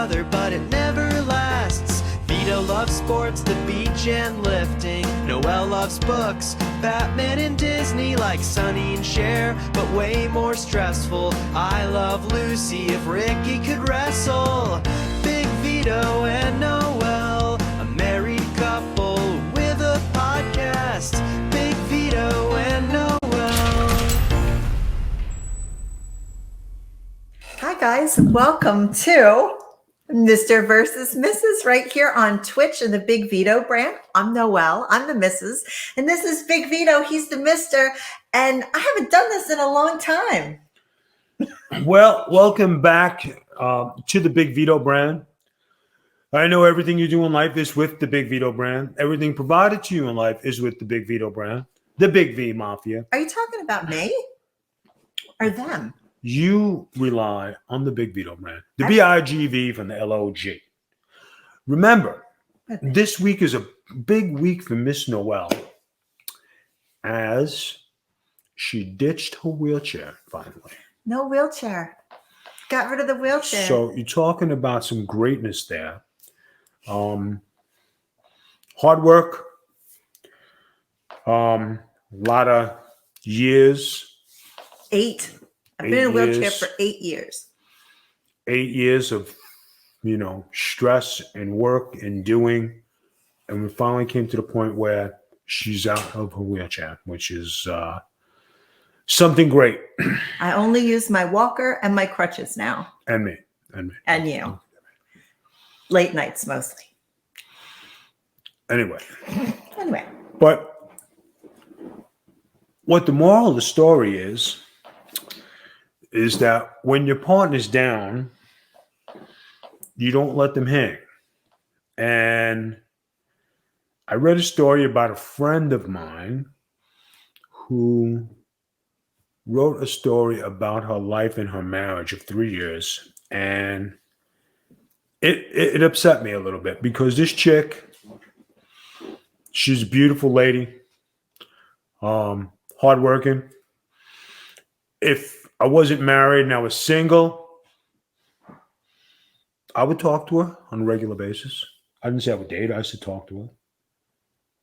other, but it never lasts. Vito loves sports, the beach and lifting. Noel loves books, Batman and Disney, like Sonny and Cher, but way more stressful. I love Lucy, if Ricky could wrestle. Big Vito and Noel, a married couple with a podcast. Big Vito and Noel. Hi guys, welcome to Mr. versus Mrs. right here on Twitch in the Big Vito brand. I'm Noel, I'm the Mrs. And this is Big Vito, he's the Mr. And I haven't done this in a long time. Well, welcome back to the Big Vito brand. I know everything you do in life is with the Big Vito brand. Everything provided to you in life is with the Big Vito brand. The Big V Mafia. Are you talking about me or them? You rely on the Big Vito brand. The BIGV from the LOG. Remember, this week is a big week for Miss Noel as she ditched her wheelchair finally. No wheelchair. Got rid of the wheelchair. So you're talking about some greatness there. Hard work. A lot of years. 8. I've been in a wheelchair for 8 years. 8 years of, stress and work and doing. And we finally came to the point where she's out of her wheelchair, which is something great. I only use my walker and my crutches now. And me. And you. Late nights mostly. Anyway. But what the moral of the story is that when your partner's down, you don't let them hang. And I read a story about a friend of mine who wrote a story about her life and her marriage of 3 years. And it upset me a little bit because this chick, she's a beautiful lady, hardworking. If I wasn't married and I was single, I would talk to her on a regular basis. I didn't say I would date her. I said talk to her.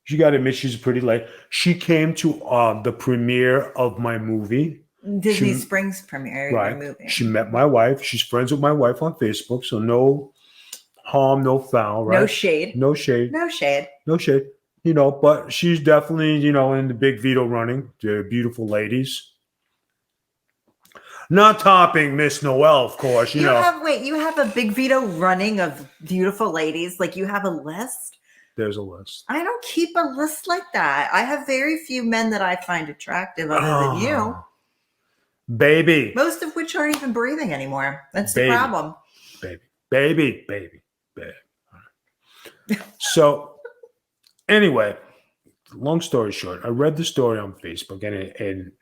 You got to admit she's a pretty lady. She came to the premiere of my movie. Disney Springs premiere of your movie. She met my wife. She's friends with my wife on Facebook. So no harm, no foul, right? No shade. But she's definitely, in the Big Vito running. They're beautiful ladies. Not topping Miss Noel, of course. You have a Big Vito running of beautiful ladies. Like you have a list? There's a list. I don't keep a list like that. I have very few men that I find attractive other than you. Baby. Most of which aren't even breathing anymore. That's the problem. Baby. So, anyway, long story short, I read the story on Facebook and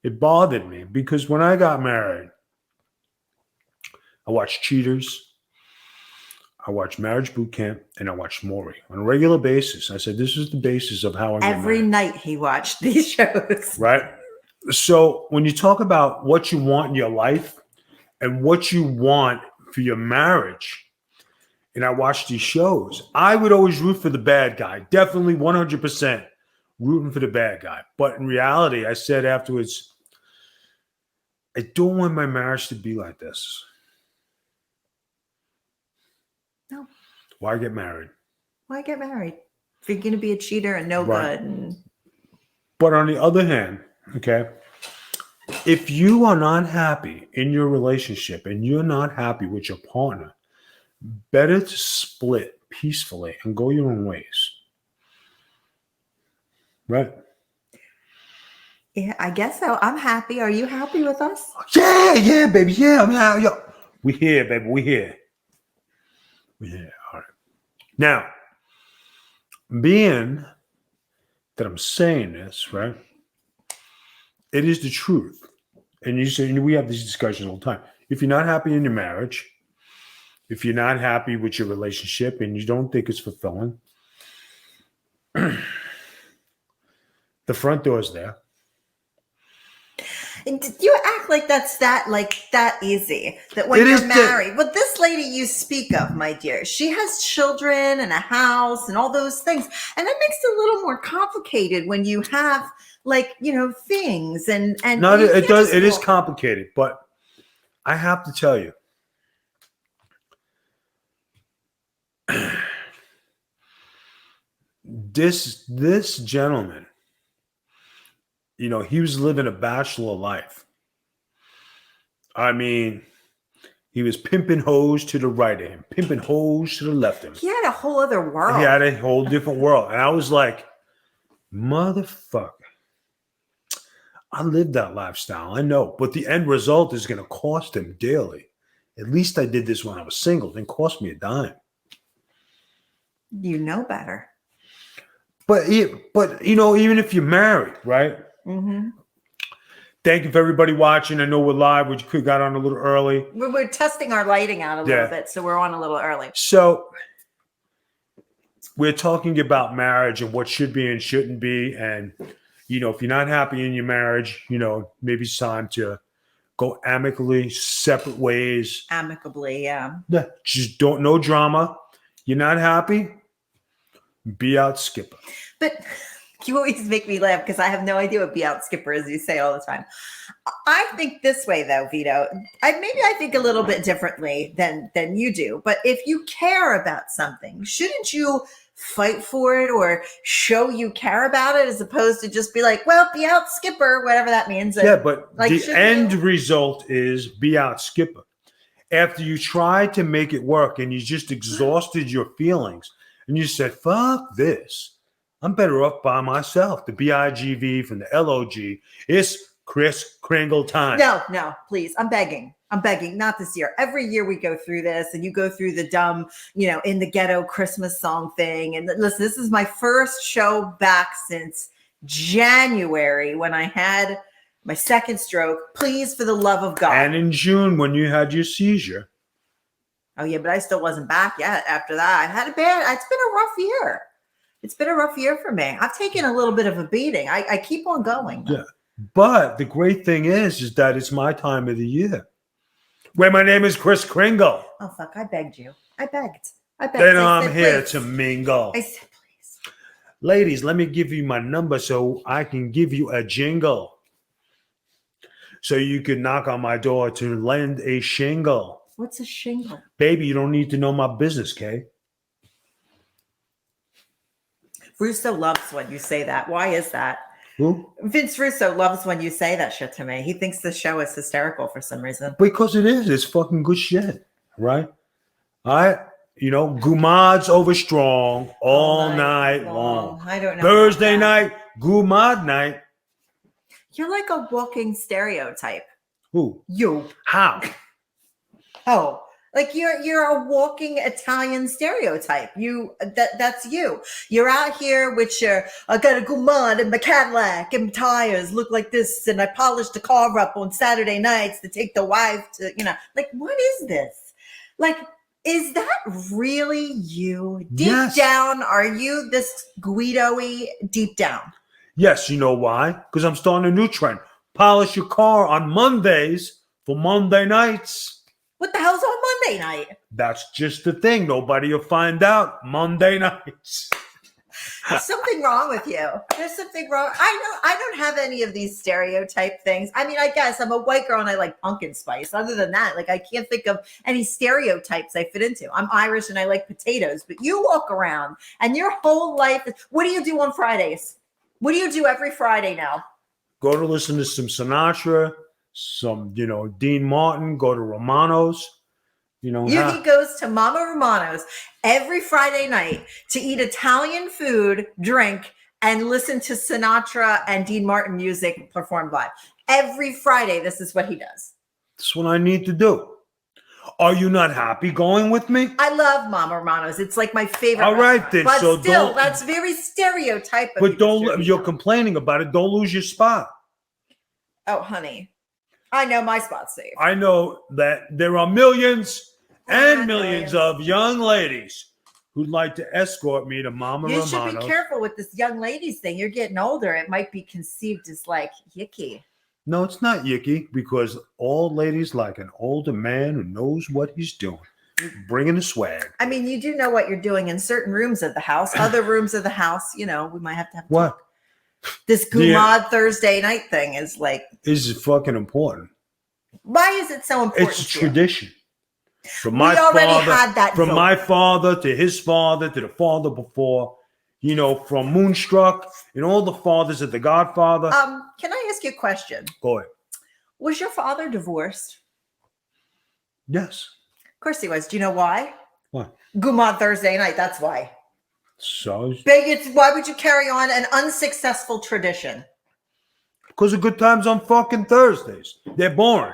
it bothered me because when I got married, I watched Cheaters, I watched Marriage Boot Camp, and I watched Maury on a regular basis. I said, this is the basis of how I'm every night he watched these shows. Right? So when you talk about what you want in your life and what you want for your marriage, and I watched these shows, I would always root for the bad guy. Definitely 100% rooting for the bad guy. But in reality, I said afterwards, I don't want my marriage to be like this. No. Why get married? If you're going to be a cheater and no good. But on the other hand, okay, if you are not happy in your relationship and you're not happy with your partner, better to split peacefully and go your own ways. Right? Yeah, I guess so. I'm happy. Are you happy with us? Yeah, baby. Yeah, I'm happy. We here, baby. We here. All right. Now, being that I'm saying this, right? It is the truth. And you say, we have these discussions all the time. If you're not happy in your marriage, if you're not happy with your relationship and you don't think it's fulfilling, the front door is there. And you act like that's that easy. That when It you're is married, but this lady you speak of, my dear, she has children and a house and all those things, and that makes it a little more complicated when you have things and No, you it can't does. just It is walk- complicated, but I have to tell you, this gentleman, he was living a bachelor life. I mean, he was pimping hoes to the right of him, pimping hoes to the left of him. He had a whole other world. He had a whole different world. And I was like, motherfucker, I lived that lifestyle. I know. But the end result is going to cost him dearly. At least I did this when I was single. It didn't cost me a dime. You know better. But even if you're married, right? Mm-hmm. Thank you for everybody watching. I know we're live. We could have got on a little early. We're testing our lighting out a little bit, so we're on a little early. So we're talking about marriage and what should be and shouldn't be. And, if you're not happy in your marriage, maybe it's time to go amicably, separate ways. Amicably, yeah. Yeah, just no drama. You're not happy? Be out, skipper. But you always make me laugh because I have no idea what be out skipper is, you say all the time. I think this way though, Vito. I think a little bit differently than you do. But if you care about something, shouldn't you fight for it or show you care about it as opposed to just be like, well, be out skipper, whatever that means. Yeah, but like, the end result is be out, skipper. After you try to make it work and you just exhausted your feelings and you said, fuck this. I'm better off by myself. The BIGV from the LOG. It's Kris Kringle time. No, please. I'm begging. Not this year. Every year we go through this and you go through the dumb, in the ghetto Christmas song thing. And listen, this is my first show back since January when I had my second stroke. Please, for the love of God. And in June when you had your seizure. Oh, yeah, but I still wasn't back yet after that. It's been a rough year. It's been a rough year for me. I've taken a little bit of a beating. I keep on going. Yeah. But the great thing is that it's my time of the year. Where my name is Kris Kringle. Oh, fuck. I begged you. I begged. Then I'm here to mingle. I said, please. Ladies, let me give you my number so I can give you a jingle. So you can knock on my door to lend a shingle. What's a shingle? Baby, you don't need to know my business, Kay. Russo loves when you say that. Why is that? Who? Vince Russo loves when you say that shit to me. He thinks the show is hysterical for some reason. Because it is. It's fucking good shit, right? Gumad's over strong all night long. I don't know. Thursday night, Gumad night. You're like a walking stereotype. Who? You. How? Oh, like you're a walking Italian stereotype. That's you. You're out here with I got a Gumad and my Cadillac and my tires look like this, and I polished the car up on Saturday nights to take the wife to, like, what is this? Like, is that really you? Deep down, are you this Guido-y deep down? Yes, you know why? Because I'm starting a new trend. Polish your car on Mondays for Monday nights. What the hell's on Monday night? That's just the thing. Nobody will find out. Monday nights. There's something wrong with you. There's something wrong. I don't have any of these stereotype things. I mean, I guess I'm a white girl and I like pumpkin spice. Other than that, like, I can't think of any stereotypes I fit into. I'm Irish and I like potatoes, but you walk around and your whole life is, what do you do on Fridays? What do you do every Friday now? Go to listen to some Sinatra, some, Dean Martin, go to Romano's. He goes to Mama Romano's every Friday night to eat Italian food, drink, and listen to Sinatra and Dean Martin music performed live. Every Friday, this is what he does. That's what I need to do. Are you not happy going with me? I love Mama Romano's. It's like my favorite. All right, then. But so still, that's very stereotypical. But you're complaining about it. Don't lose your spot. Oh, honey. I know my spot's safe. I know that there are millions and millions of young ladies who'd like to escort me to Mama Romano's. You should be careful with this young ladies thing. You're getting older. It might be conceived as like yicky. No, it's not yicky because all ladies like an older man who knows what he's doing. Bringing the swag. I mean, you do know what you're doing in certain rooms of the house. Other rooms of the house, we might have to have a What? talk. This Gumad Thursday night thing is like... Is fucking important. Why is it so important? It's a tradition. From We already had that from vote. my father to his father to the father before, from Moonstruck and all the fathers of The Godfather. Can I ask you a question? Go ahead. Was your father divorced? Yes. Of course he was. Do you know why? Why? Gumad Thursday night. That's why. So? Why would you carry on an unsuccessful tradition? Because of good times on fucking Thursdays. They're boring.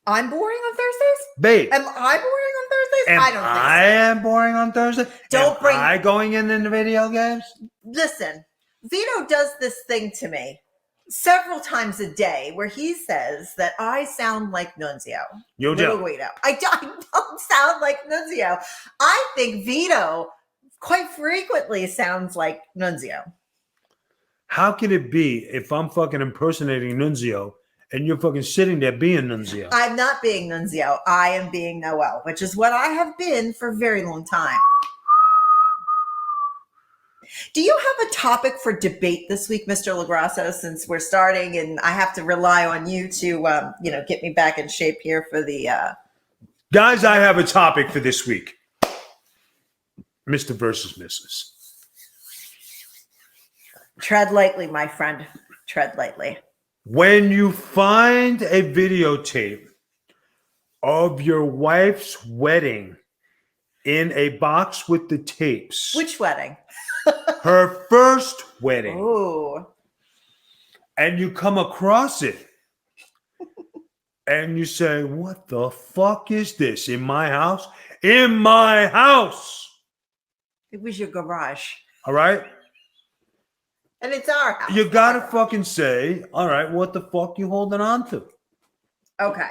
I'm boring on Thursdays? Babe. Am I boring on Thursdays? I don't think I am boring on Thursday. Am I going in the video games? Listen, Vito does this thing to me several times a day where he says that I sound like Nunzio. You do. Guido. I don't sound like Nunzio. I think Vito quite frequently sounds like Nunzio. How can it be if I'm fucking impersonating Nunzio and you're fucking sitting there being Nunzio? I'm not being Nunzio. I am being Noel, which is what I have been for a very long time. Do you have a topic for debate this week, Mr. LaGrasso, since we're starting and I have to rely on you to, get me back in shape here for the... Guys, I have a topic for this week. Mr. versus Mrs. Tread lightly, my friend. Tread lightly. When you find a videotape of your wife's wedding in a box with the tapes. Which wedding? Her first wedding. Ooh. And you come across it. And you say, what the fuck is this? In my house? In my house! It was your garage. All right? And it's our house. You gotta fucking say, all right, what the fuck you holding on to? Okay.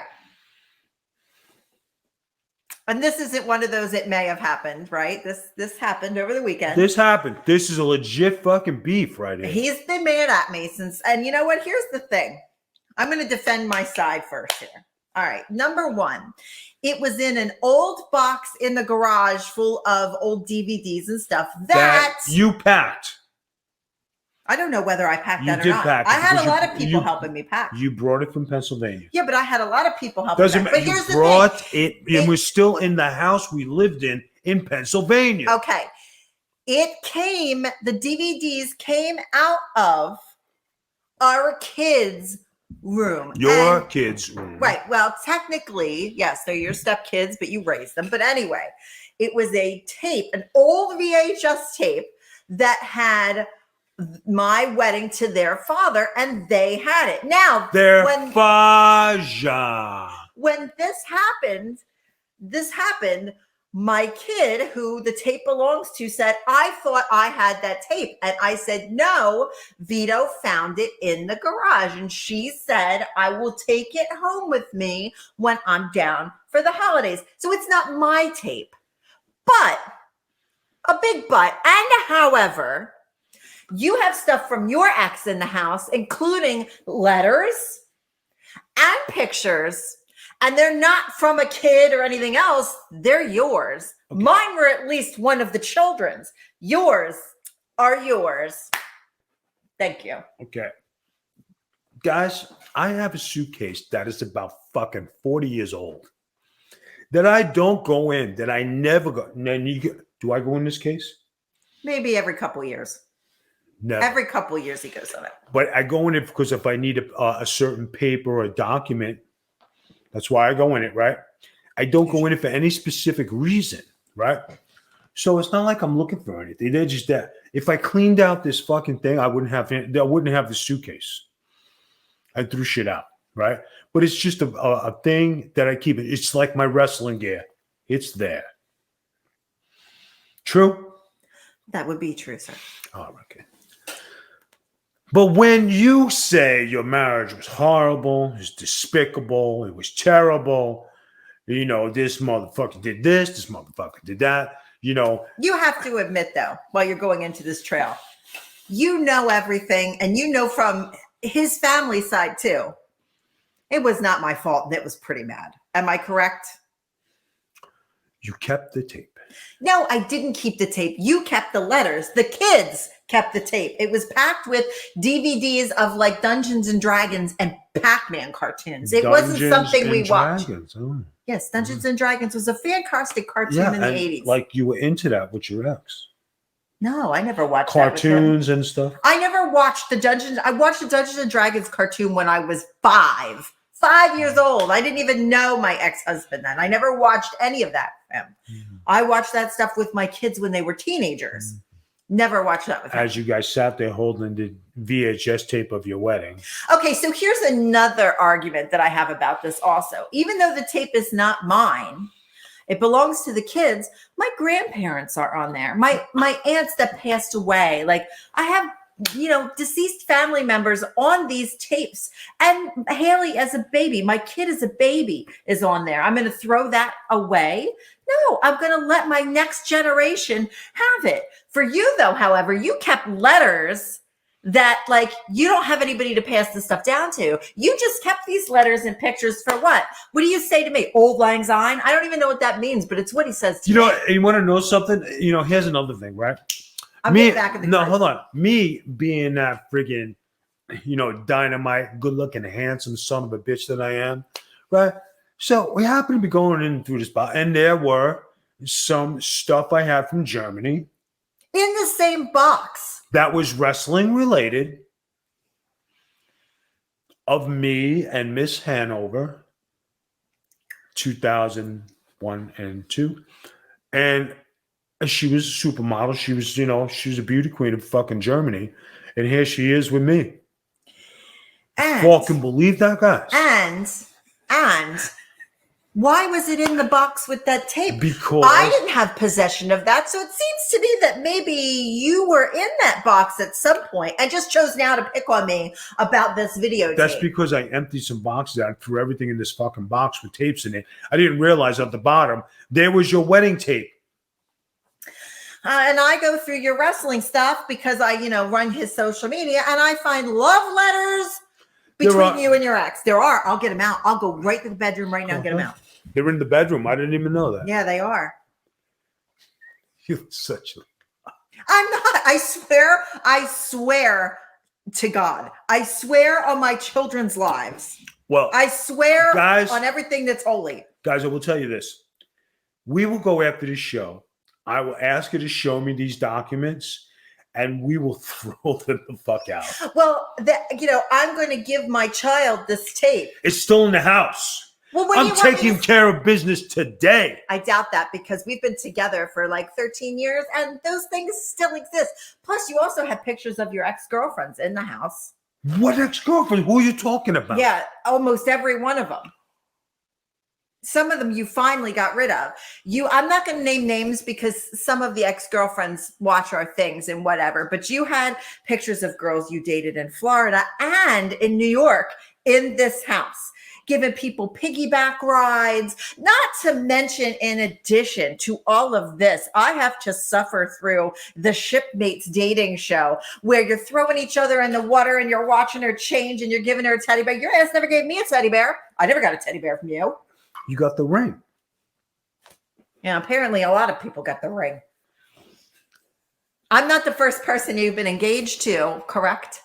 And this isn't one of those it may have happened, right? This happened over the weekend. This happened. This is a legit fucking beef right here. He's been mad at me since, and you know what? Here's the thing. I'm going to defend my side first here. All right. Number one, it was in an old box in the garage full of old DVDs and stuff that you packed. I don't know whether I packed that or not. Pack it I had a because lot of people helping me pack. You brought it from Pennsylvania. Yeah, but I had a lot of people helping Doesn't me pack. matter. But here's You the brought thing. it was still in the house we lived in Pennsylvania. Okay. The DVDs came out of our kids' room. Your kids' room. Right. Well, technically, yes, they're your stepkids, but you raised them. But anyway, it was a tape, an old VHS tape that had my wedding to their father, and they had it. Now, when this happened, my kid, who the tape belongs to, said, I thought I had that tape. And I said, no, Vito found it in the garage. And she said, I will take it home with me when I'm down for the holidays. So it's not my tape, but a big but. And however, you have stuff from your ex in the house, including letters and pictures. And they're not from a kid or anything else. They're yours. Okay. Mine were at least one of the children's. Yours are yours. Thank you. Okay. Guys, I have a suitcase that is about fucking 40 years old that I don't go in, that I never go. Do I go in this case? Maybe every couple of years. Never. Every couple of years he goes in it. But I go in it because if I need a certain paper or a document, that's why I go in it, right? I don't go in it for any specific reason, right? So it's not like I'm looking for anything. They're just that. If I cleaned out this fucking thing, I wouldn't have the suitcase. I threw shit out, right? But it's just a thing that I keep. It's like my wrestling gear. It's there. True? That would be true, sir. Oh, okay. But when you say your marriage was horrible, it was despicable, it was terrible, this motherfucker did this motherfucker did that, You have to admit, though, while you're going into this trail, you know everything, and you know from his family side, too. It was not my fault, and it was pretty mad. Am I correct? You kept the tape. No, I didn't keep the tape. You kept the letters. The kids kept the tape. It was packed with DVDs of like Dungeons and Dragons and Pac-Man cartoons. It wasn't something we watched. Oh. Yes, Dungeons and Dragons was a fantastic cartoon in the 80s. Like you were into that with your ex. No, I never watched cartoons and stuff. I never watched the Dungeons. I watched the Dungeons and Dragons cartoon when I was 5 years old. I didn't even know my ex-husband then. I never watched any of that with him. I watched that stuff with my kids when they were teenagers. Never watched that with him. As you guys sat there holding the VHS tape of your wedding. Okay, so here's another argument that I have about this also. Even though the tape is not mine, it belongs to the kids. My grandparents are on there. My aunts that passed away. Like I have, deceased family members on these tapes. And Haley as a baby, my kid as a baby is on there. I'm going to throw that away. No, I'm going to let my next generation have it. For you though, however, you kept letters that like you don't have anybody to pass this stuff down to. You just kept these letters and pictures for what? What do you say to me? Old Lang Syne? I don't even know what that means, but it's what he says to me. You want to know something? Here's another thing, right? I'm back in the car. Hold on. Me being that friggin', dynamite, good-looking, handsome son of a bitch that I am, right? So we happen to be going in through this box, and there were some stuff I had from Germany. In the same box. That was wrestling related of me and Miss Hanover, 2001 and 2. And she was a supermodel. She was, she was a beauty queen of fucking Germany. And here she is with me. And fucking believe that, guys. And why was it in the box with that tape? Because I didn't have possession of that. So it seems to me that maybe you were in that box at some point and just chose now to pick on me about this videotape. That's because I emptied some boxes out and threw everything in this fucking box with tapes in it. I didn't realize at the bottom, there was your wedding tape. And I go through your wrestling stuff because I, run his social media and I find love letters between you and your ex. There are. I'll get them out. I'll go right to the bedroom right now and get them out. They're in the bedroom. I didn't even know that. Yeah, they are. You're such a... I'm not. I swear to God. I swear on my children's lives. Well, I swear guys, on everything that's holy. Guys, I will tell you this. We will go after this show. I will ask you to show me these documents and we will throw them the fuck out. Well, I'm going to give my child this tape. It's still in the house. Well, I'm taking care of business today. I doubt that because we've been together for like 13 years and those things still exist. Plus, you also have pictures of your ex-girlfriends in the house. What ex-girlfriend? Who are you talking about? Yeah, almost every one of them. Some of them you finally got rid of. I'm not going to name names because some of the ex-girlfriends watch our things and whatever, but you had pictures of girls you dated in Florida and in New York in this house, giving people piggyback rides, not to mention in addition to all of this, I have to suffer through the Shipmates dating show where you're throwing each other in the water and you're watching her change and you're giving her a teddy bear. Your ass never gave me a teddy bear. I never got a teddy bear from you. You got the ring. Yeah, apparently a lot of people got the ring. I'm not the first person you've been engaged to, correct?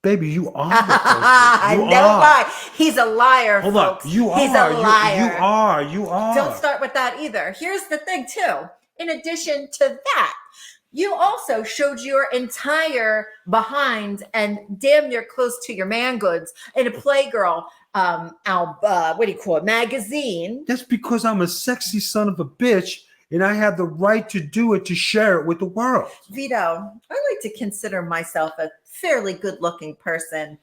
Baby, you are. I know why. He's a liar, Hold folks. on. You are. He's a liar. You are. Don't start with that either. Here's the thing, too. In addition to that, you also showed your entire behind and damn near close to your man goods in a Playgirl magazine. That's because I'm a sexy son of a bitch and I have the right to do it, to share it with the world. Vito, I like to consider myself a fairly good-looking person.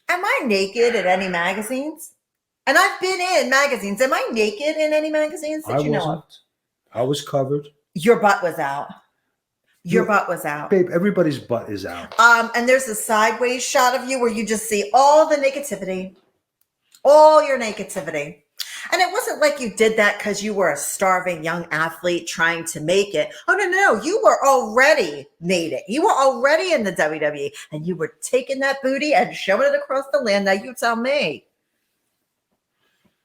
Am I naked in any magazines? And I've been in magazines. Am I naked in any magazines that you know of? I was covered. Your butt was out. Your butt was out. Babe, everybody's butt is out. And there's a sideways shot of you where you just see all the negativity. All your negativity. And it wasn't like you did that because you were a starving young athlete trying to make it. Oh, no. You were already made it. You were already in the WWE, and you were taking that booty and shoving it across the land. Now you tell me.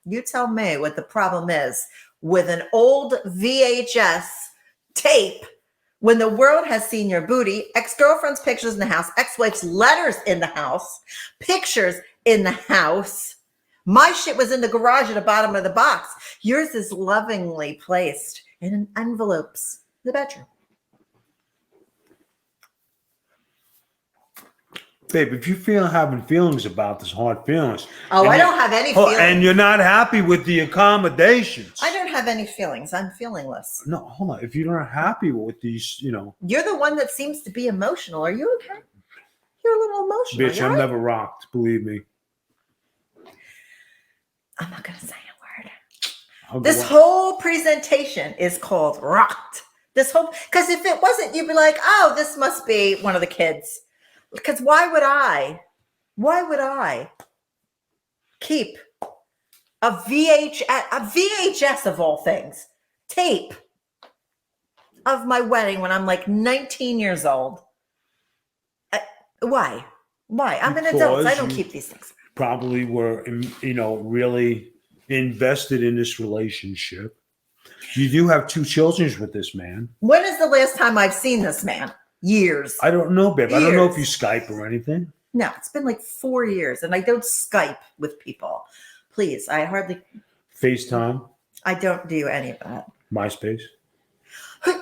You tell me what the problem is with an old VHS tape when the world has seen your booty, ex-girlfriend's pictures in the house, ex-wife's letters in the house, pictures in the house. My shit was in the garage at the bottom of the box. Yours is lovingly placed in envelopes in the bedroom. Babe, if you're having feelings about this, hard feelings. Oh, I don't have any feelings. And you're not happy with the accommodations. I don't have any feelings. I'm feelingless. No, hold on. If you're not happy with these, You're the one that seems to be emotional. Are you okay? You're a little emotional. Bitch, I'm never rocked. Believe me. I'm not going to say a word. This whole presentation is called rocked. Because if it wasn't, you'd be like, oh, this must be one of the kids. Because why would I keep a VHS of all things, tape of my wedding when I'm like 19 years old? Why? I'm an adult. I don't keep these things. Probably were, really invested in this relationship. You do have 2 children with this man. When is the last time I've seen this man? Years. I don't know, babe. I don't know if you Skype or anything. No, it's been like 4 years, and I don't Skype with people. Please, I hardly. FaceTime? I don't do any of that. MySpace? Who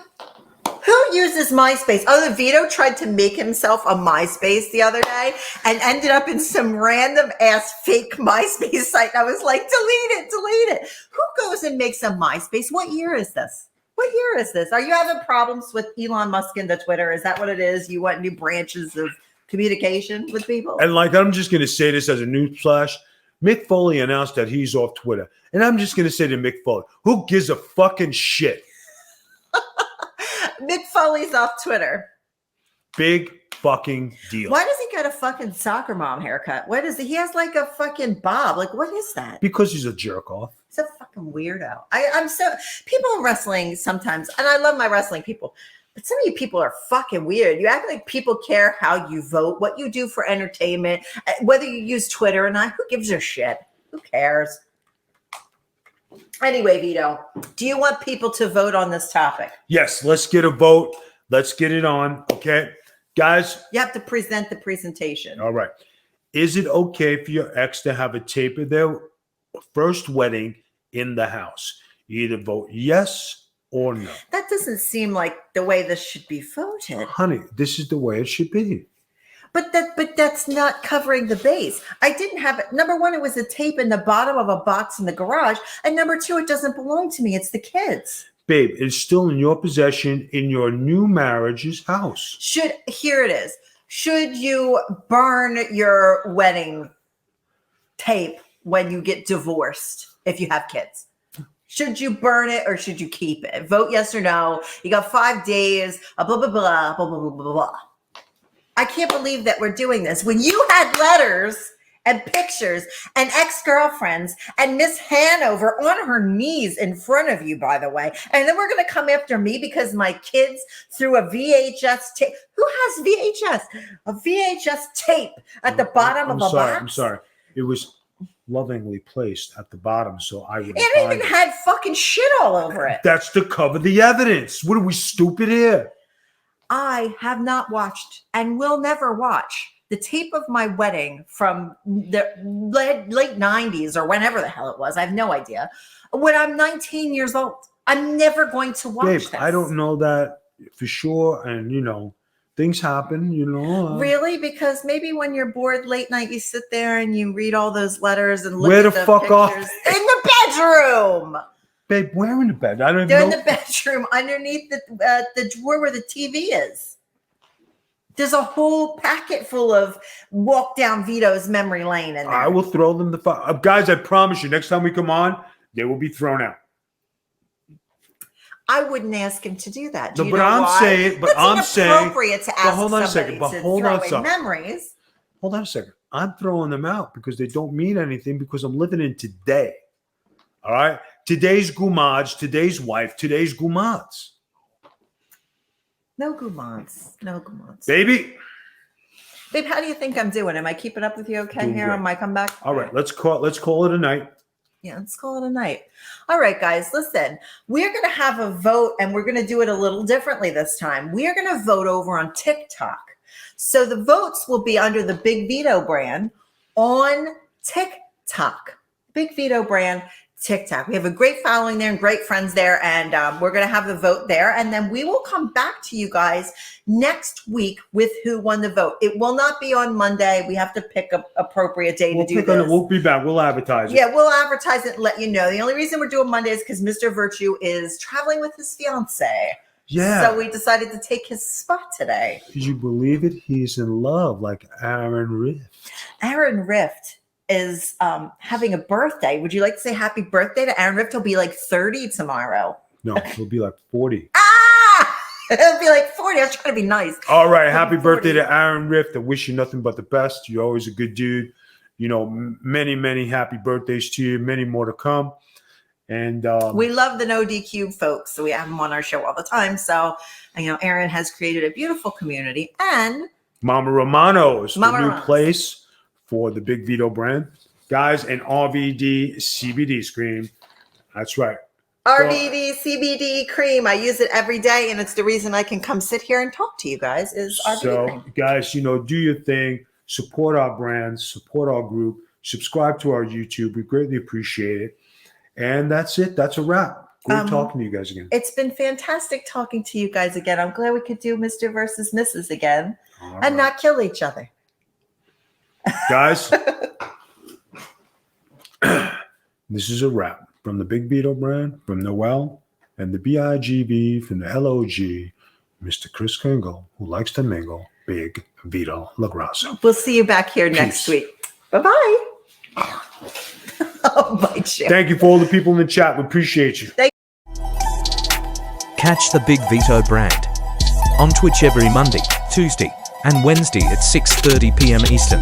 uses MySpace? Oh, the Vito tried to make himself a MySpace the other day and ended up in some random ass fake MySpace site. And I was like, delete it. Who goes and makes a MySpace? What year is this? What year is this? Are you having problems with Elon Musk and the Twitter? Is that what it is? You want new branches of communication with people? And I'm just going to say this as a news flash. Mick Foley announced that he's off Twitter. And I'm just going to say to Mick Foley, who gives a fucking shit? Mick Foley's off Twitter. Big fucking deal. Why does he got a fucking soccer mom haircut? What is it? He has like a fucking bob. Like, what is that? Because he's a jerk off. He's a fucking weirdo. I'm so people in wrestling sometimes, and I love my wrestling people, but some of you people are fucking weird. You act like people care how you vote, what you do for entertainment, whether you use Twitter or not. Who gives a shit? Who cares? Anyway, Vito, do you want people to vote on this topic? Yes, let's get a vote. Let's get it on. Okay. Guys. You have to present the presentation. All right. Is it okay for your ex to have a tape of their first wedding in the house? You either vote yes or no. That doesn't seem like the way this should be voted. Honey, this is the way it should be. But that's not covering the base. I didn't have it. Number one, it was a tape in the bottom of a box in the garage. And number two, it doesn't belong to me. It's the kids. Babe, it's still in your possession in your new marriage's house. Here it is. Should you burn your wedding tape when you get divorced if you have kids? Should you burn it or should you keep it? Vote yes or no. You got 5 days, blah, blah, blah, blah, blah, blah, blah, blah. I can't believe that we're doing this. When you had letters and pictures and ex-girlfriends and Miss Hanover on her knees in front of you, by the way. And then we're going to come after me because my kids threw a VHS tape. Who has VHS? A VHS tape at the bottom of a box? I'm sorry. It was lovingly placed at the bottom, so I would. It even had fucking shit all over it. That's to cover the evidence. What are we, stupid here? I have not watched and will never watch the tape of my wedding from the late 90s or whenever the hell it was. I have no idea. When I'm 19 years old, I'm never going to watch this. I don't know that for sure. And, things happen, Really? Because maybe when you're bored late night, you sit there and you read all those letters and look at the fuck pictures. Off? In the bedroom. Babe, where in the bed? I don't even They're know. in the bedroom underneath the drawer where the TV is. There's a whole packet full of walk down Vito's memory lane in there. I will throw them guys, I promise you, next time we come on, they will be thrown out. I wouldn't ask him to do that. No, but I'm saying, it's inappropriate to ask hold on a somebody second, but to hold throw on a away second. memories. Hold on a second. I'm throwing them out because they don't mean anything because I'm living in today. All right. Today's gumaj, today's wife, today's gumads. No gourmands. No gourmands. Baby. Babe, how do you think I'm doing? Am I keeping up with you okay Doing here great. on my comeback? All right. Let's call it a night. Yeah, let's call it a night. All right, guys, listen, we're going to have a vote and we're going to do it a little differently this time. We are going to vote over on TikTok. So the votes will be under the Big Vito brand on TikTok. Big Vito brand, TikTok. We have a great following there and great friends there. And we're going to have the vote there. And then we will come back to you guys next week with who won the vote. It will not be on Monday. We have to pick an appropriate day to do this. We'll be back. We'll advertise it. Yeah, we'll advertise it and let you know. The only reason we're doing Monday is because Mr. Virtue is traveling with his fiance. Yeah. So we decided to take his spot today. Could you believe it? He's in love like Aaron Rift. Aaron Rift is having a birthday. Would you like to say happy birthday to Aaron Rift? He'll be like 30 tomorrow. No, he'll be like 40. He'll be like 40. I was trying to be nice. All right. Happy birthday to Aaron Rift. I wish you nothing but the best. You're always a good dude. You know, many, many happy birthdays to you. Many more to come. And we love the No DQ folks. So we have them on our show all the time. So, you know, Aaron has created a beautiful community. And Mama Romano's, Mama the new Romano's. place for the Big Vito brand. Guys, an RVD CBD cream. That's right. RVD CBD cream. I use it every day, and it's the reason I can come sit here and talk to you guys is RVD cream. So, guys, you know, do your thing. Support our brands. Support our group. Subscribe to our YouTube. We greatly appreciate it. And that's it. That's a wrap. Great talking to you guys again. It's been fantastic talking to you guys again. I'm glad we could do Mr. versus Mrs. again All and right. not kill each other. Guys, this is a wrap from the Big Vito brand, from Noel, and the BIGB from the LOG, Mr. Chris Kringle, who likes to mingle, Big Vito LaGrasso. We'll see you back here next Peace. week. Bye-bye. Oh, my shit. Thank you for all the people in the chat. We appreciate you. Catch the Big Vito brand on Twitch every Monday, Tuesday, and Wednesday at 6:30 p.m. Eastern.